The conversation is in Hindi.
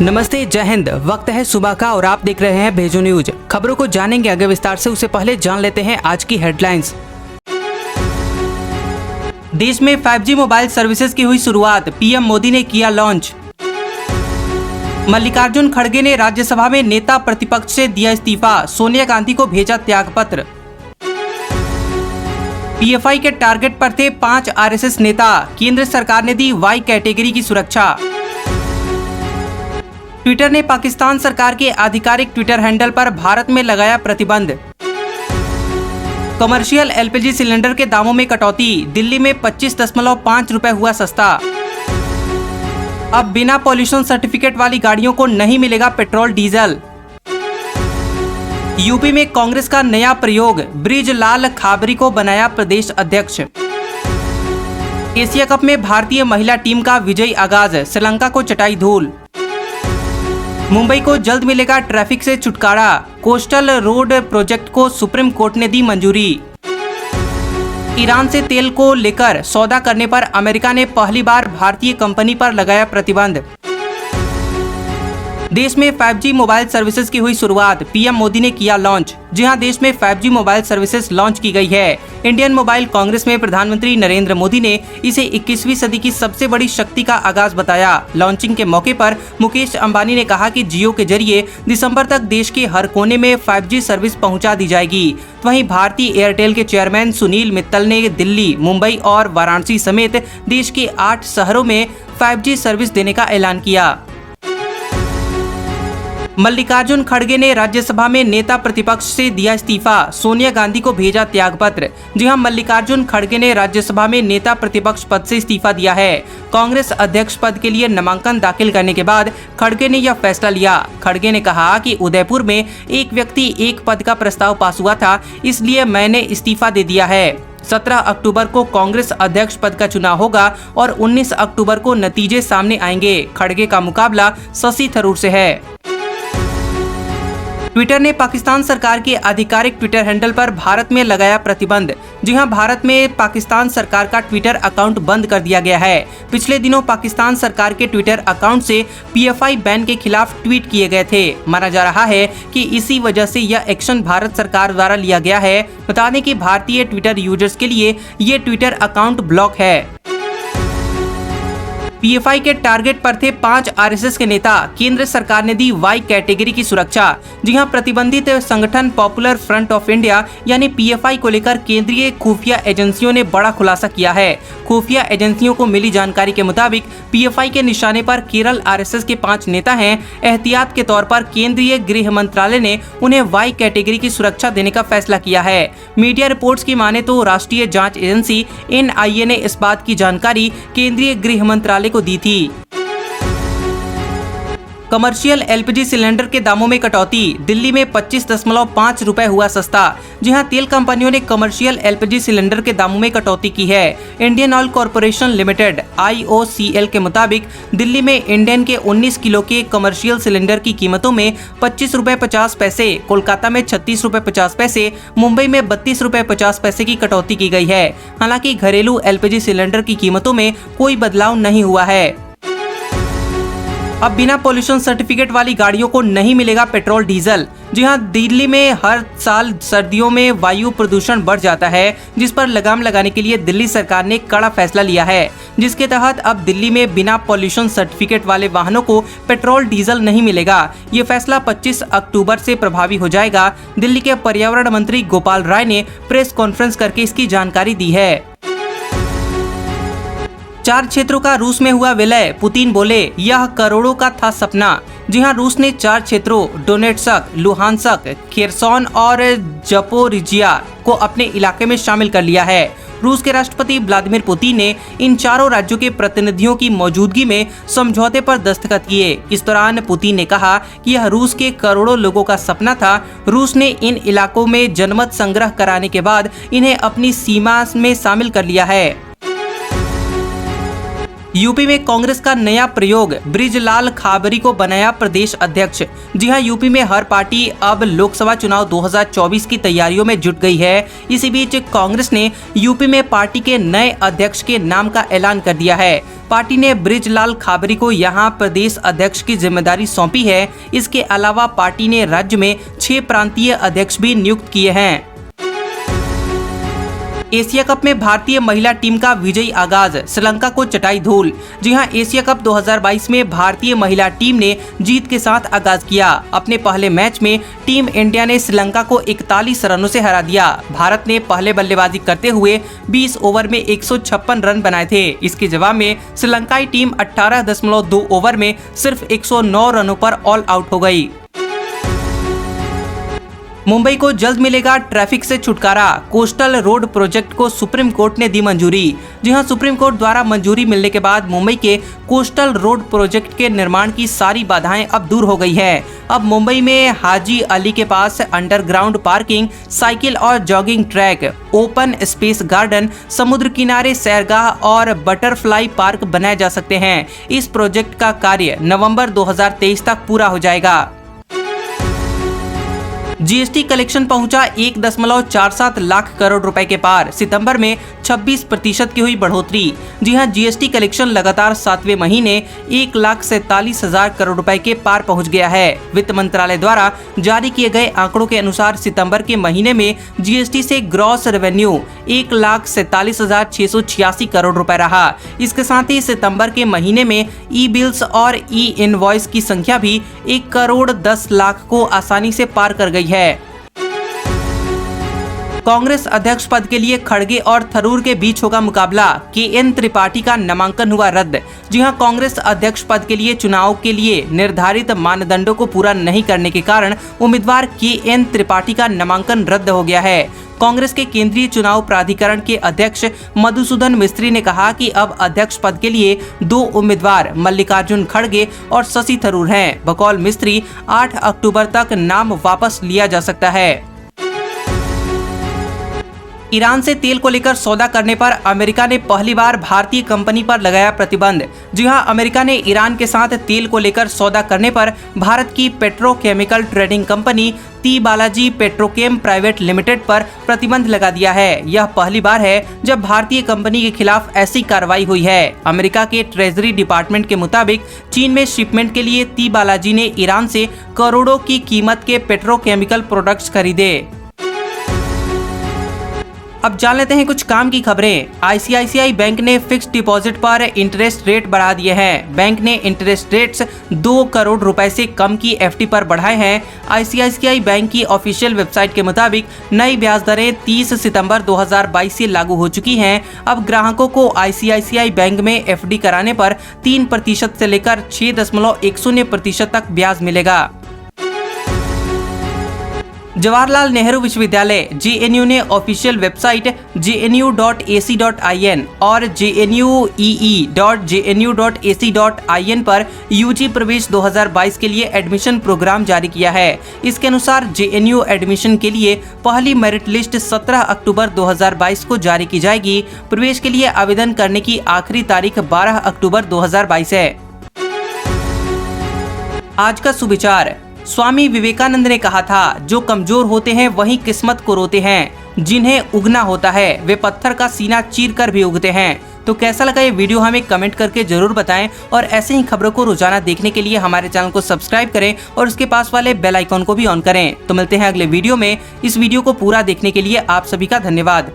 नमस्ते, जय हिंद। वक्त है सुबह का और आप देख रहे हैं भेजो न्यूज। खबरों को जानेंगे आगे विस्तार से, उससे पहले जान लेते हैं आज की हेडलाइंस। देश में 5G मोबाइल सर्विसेज की हुई शुरुआत, पीएम मोदी ने किया लॉन्च। मल्लिकार्जुन खड़गे ने राज्यसभा में नेता प्रतिपक्ष से दिया इस्तीफा, सोनिया गांधी को भेजा त्यागपत्र। पीएफआई के टारगेट पर थे 5 आरएसएस नेता, केंद्र सरकार ने दी वाई कैटेगरी की सुरक्षा। ट्विटर ने पाकिस्तान सरकार के आधिकारिक ट्विटर हैंडल पर भारत में लगाया प्रतिबंध। कमर्शियल एलपीजी सिलेंडर के दामों में कटौती, दिल्ली में 25.5 रुपए हुआ सस्ता। अब बिना पॉल्यूशन सर्टिफिकेट वाली गाड़ियों को नहीं मिलेगा पेट्रोल डीजल। यूपी में कांग्रेस का नया प्रयोग, ब्रिजलाल खाबरी को बनाया प्रदेश अध्यक्ष। एशिया कप में भारतीय महिला टीम का विजयी आगाज, श्रीलंका को चटाई धूल। मुंबई को जल्द मिलेगा ट्रैफिक से छुटकारा, कोस्टल रोड प्रोजेक्ट को सुप्रीम कोर्ट ने दी मंजूरी। ईरान से तेल को लेकर सौदा करने पर अमेरिका ने पहली बार भारतीय कंपनी पर लगाया प्रतिबंध। देश में 5G मोबाइल सर्विसेज की हुई शुरुआत, पीएम मोदी ने किया लॉन्च। जी हां, देश में 5G मोबाइल सर्विसेज लॉन्च की गई है। इंडियन मोबाइल कांग्रेस में प्रधानमंत्री नरेंद्र मोदी ने इसे 21वीं सदी की सबसे बड़ी शक्ति का आगाज बताया। लॉन्चिंग के मौके पर मुकेश अंबानी ने कहा कि जियो के जरिए दिसंबर तक देश के हर कोने में 5G सर्विस पहुंचा दी जाएगी। वहीं भारतीय एयरटेल के चेयरमैन सुनील मित्तल ने दिल्ली, मुंबई और वाराणसी समेत देश के 8 शहरों में 5G सर्विस देने का ऐलान किया। मल्लिकार्जुन खड़गे ने राज्यसभा में नेता प्रतिपक्ष से दिया इस्तीफा, सोनिया गांधी को भेजा त्यागपत्र। जी हां, मल्लिकार्जुन खड़गे ने राज्यसभा में नेता प्रतिपक्ष पद से इस्तीफा दिया है। कांग्रेस अध्यक्ष पद के लिए नामांकन दाखिल करने के बाद खड़गे ने यह फैसला लिया। खड़गे ने कहा कि उदयपुर में एक व्यक्ति एक पद का प्रस्ताव पास हुआ था, इसलिए मैंने इस्तीफा दे दिया है। 17 अक्टूबर को कांग्रेस अध्यक्ष पद का चुनाव होगा और 19 अक्टूबर को नतीजे सामने आएंगे। खड़गे का मुकाबला शशि थरूर से है। ट्विटर ने पाकिस्तान सरकार के आधिकारिक ट्विटर हैंडल पर भारत में लगाया प्रतिबंध। जी हां, भारत में पाकिस्तान सरकार का ट्विटर अकाउंट बंद कर दिया गया है। पिछले दिनों पाकिस्तान सरकार के ट्विटर अकाउंट से पीएफआई बैन के खिलाफ ट्वीट किए गए थे। माना जा रहा है कि इसी वजह से यह एक्शन भारत सरकार द्वारा लिया गया है। बता दें कि भारतीय ट्विटर यूजर्स के लिए ये ट्विटर अकाउंट ब्लॉक है। पीएफआई के टारगेट पर थे 5 आरएसएस के नेता, केंद्र सरकार ने दी वाई कैटेगरी की सुरक्षा। जी हां, प्रतिबंधित संगठन पॉपुलर फ्रंट ऑफ इंडिया यानी पीएफआई को लेकर केंद्रीय खुफिया एजेंसियों ने बड़ा खुलासा किया है। खुफिया एजेंसियों को मिली जानकारी के मुताबिक पीएफआई के निशाने पर केरल आरएसएस के 5 नेता हैं। एहतियात के तौर पर केंद्रीय गृह मंत्रालय ने उन्हें वाई कैटेगरी की सुरक्षा देने का फैसला किया है। मीडिया रिपोर्ट्स की माने तो राष्ट्रीय जांच एजेंसी एनआईए ने इस बात की जानकारी केंद्रीय गृह मंत्रालय को दी थी। कमर्शियल एलपीजी सिलेंडर के दामों में कटौती, दिल्ली में 25.5 रुपए हुआ सस्ता। जी हां, तेल कंपनियों ने कमर्शियल एलपीजी सिलेंडर के दामों में कटौती की है। Indian oil corporation limited IOCL के मुताबिक दिल्ली में इंडियन के 19 किलो के कमर्शियल सिलेंडर की कीमतों में 25 रुपए 50 पैसे, कोलकाता में 36 रुपए 50 पैसे, मुंबई में 32 रुपए 50 पैसे की कटौती की गई है। हालांकि घरेलू एलपीजी सिलेंडर की कीमतों में कोई बदलाव नहीं हुआ है। अब बिना पॉल्यूशन सर्टिफिकेट वाली गाड़ियों को नहीं मिलेगा पेट्रोल डीजल। जी हां, दिल्ली में हर साल सर्दियों में वायु प्रदूषण बढ़ जाता है, जिस पर लगाम लगाने के लिए दिल्ली सरकार ने कड़ा फैसला लिया है, जिसके तहत अब दिल्ली में बिना पॉल्यूशन सर्टिफिकेट वाले वाहनों को पेट्रोल डीजल नहीं मिलेगा। ये फैसला 25 अक्टूबर से प्रभावी हो जाएगा। दिल्ली के पर्यावरण मंत्री गोपाल राय ने प्रेस कॉन्फ्रेंस करके इसकी जानकारी दी है। 4 क्षेत्रों का रूस में हुआ विलय, पुतिन बोले यह करोड़ों का था सपना। जी हां, रूस ने 4 क्षेत्रों डोनेट्स्क, लुहांस्क, खेरसॉन और जपोरिजिया को अपने इलाके में शामिल कर लिया है। रूस के राष्ट्रपति व्लादिमीर पुतिन ने इन चारों राज्यों के प्रतिनिधियों की मौजूदगी में समझौते पर दस्तखत किए। इस दौरान पुतिन ने कहा कि यह रूस के करोड़ों लोगों का सपना था। रूस ने इन इलाकों में जनमत संग्रह कराने के बाद इन्हें अपनी सीमा में शामिल कर लिया है। यूपी में कांग्रेस का नया प्रयोग, बृजलाल खाबरी को बनाया प्रदेश अध्यक्ष। जी हां, यूपी में हर पार्टी अब लोकसभा चुनाव 2024 की तैयारियों में जुट गई है। इसी बीच कांग्रेस ने यूपी में पार्टी के नए अध्यक्ष के नाम का ऐलान कर दिया है। पार्टी ने बृजलाल खाबरी को यहां प्रदेश अध्यक्ष की जिम्मेदारी सौंपी है। इसके अलावा पार्टी ने राज्य में 6 प्रांतीय अध्यक्ष भी नियुक्त किए हैं। एशिया कप में भारतीय महिला टीम का विजयी आगाज, श्रीलंका को चटाई धूल। जी हां, एशिया कप 2022 में भारतीय महिला टीम ने जीत के साथ आगाज किया। अपने पहले मैच में टीम इंडिया ने श्रीलंका को 41 रनों से हरा दिया। भारत ने पहले बल्लेबाजी करते हुए 20 ओवर में 156 रन बनाए थे। इसके जवाब में श्रीलंकाई टीम 18.2 ओवर में सिर्फ 109 रनों पर ऑल आउट हो गई। मुंबई को जल्द मिलेगा ट्रैफिक से छुटकारा, कोस्टल रोड प्रोजेक्ट को सुप्रीम कोर्ट ने दी मंजूरी। जी हां, सुप्रीम कोर्ट द्वारा मंजूरी मिलने के बाद मुंबई के कोस्टल रोड प्रोजेक्ट के निर्माण की सारी बाधाएं अब दूर हो गई है। अब मुंबई में हाजी अली के पास अंडरग्राउंड पार्किंग, साइकिल और jogging track, open space garden, समुद्र किनारे सैरगाह और बटरफ्लाई पार्क बनाए जा सकते हैं। इस प्रोजेक्ट का कार्य नवंबर 2023 तक पूरा हो जाएगा। जीएसटी कलेक्शन पहुंचा 1.47 लाख करोड़ रुपए के पार, सितंबर में 26% की हुई बढ़ोतरी। जी हां, जीएसटी कलेक्शन लगातार 7वें महीने 1,47,000 करोड़ रुपए के पार पहुंच गया है। वित्त मंत्रालय द्वारा जारी किए गए आंकड़ों के अनुसार सितंबर के महीने में जीएसटी से ग्रॉस रेवेन्यू 1,47,686 करोड़ रुपए रहा। इसके साथ ही सितंबर के महीने में ई बिल्स और ई इनवॉइस की संख्या भी 1,10,00,000 को आसानी से पार कर गई है। कांग्रेस अध्यक्ष पद के लिए खड़गे और थरूर के बीच होगा मुकाबला, केएन त्रिपाठी का नामांकन हुआ रद्द। जी हां, कांग्रेस अध्यक्ष पद के लिए चुनाव के लिए निर्धारित मानदंडों को पूरा नहीं करने के कारण उम्मीदवार केएन त्रिपाठी का नामांकन रद्द हो गया है। कांग्रेस के केंद्रीय चुनाव प्राधिकरण के अध्यक्ष मधुसूदन मिस्त्री ने कहा कि अब अध्यक्ष पद के लिए 2 उम्मीदवार मल्लिकार्जुन खड़गे और शशि थरूर हैं। बकौल मिस्त्री 8 अक्टूबर तक नाम वापस लिया जा सकता है। ईरान से तेल को लेकर सौदा करने पर अमेरिका ने पहली बार भारतीय कंपनी पर लगाया प्रतिबंध। जी हां, अमेरिका ने ईरान के साथ तेल को लेकर सौदा करने पर भारत की पेट्रोकेमिकल ट्रेडिंग कंपनी ती बालाजी पेट्रोकेम प्राइवेट लिमिटेड पर प्रतिबंध लगा दिया है। यह पहली बार है जब भारतीय कंपनी के खिलाफ ऐसी कार्रवाई हुई है। अमेरिका के ट्रेजरी डिपार्टमेंट के मुताबिक चीन में शिपमेंट के लिए ती बालाजी ने ईरान से करोड़ों की कीमत के पेट्रोकेमिकल प्रोडक्ट्स खरीदे। अब जान लेते हैं कुछ काम की खबरें। आईसीआईसीआई बैंक ने फिक्स्ड डिपॉजिट पर इंटरेस्ट रेट बढ़ा दिए हैं। बैंक ने इंटरेस्ट रेट्स 2 करोड़ रुपए से कम की एफडी पर बढ़ाए हैं। आईसीआईसीआई बैंक की ऑफिशियल वेबसाइट के मुताबिक नई ब्याज दरें 30 सितंबर 2022 से लागू हो चुकी हैं। अब ग्राहकों को आईसीआईसीआई बैंक में एफडी कराने पर 3% से लेकर 6.10% तक ब्याज मिलेगा। जवाहरलाल नेहरू विश्वविद्यालय जेएनयू ने ऑफिशियल वेबसाइट jnu.ac.in और jnuee.jnu.ac.in पर यूजी प्रवेश 2022 के लिए एडमिशन प्रोग्राम जारी किया है। इसके अनुसार जेएनयू एडमिशन के लिए पहली मेरिट लिस्ट 17 अक्टूबर 2022 को जारी की जाएगी। प्रवेश के लिए आवेदन करने की आखिरी तारीख 12 अक्टूबर 2022 है। आज का सुविचार, स्वामी विवेकानंद ने कहा था, जो कमजोर होते हैं वही किस्मत को रोते हैं, जिन्हें उगना होता है वे पत्थर का सीना चीर कर भी उगते हैं। तो कैसा लगा ये वीडियो हमें कमेंट करके जरूर बताएं और ऐसे ही खबरों को रोजाना देखने के लिए हमारे चैनल को सब्सक्राइब करें और उसके पास वाले बेल आइकॉन को भी ऑन करें। तो मिलते हैं अगले वीडियो में। इस वीडियो को पूरा देखने के लिए आप सभी का धन्यवाद।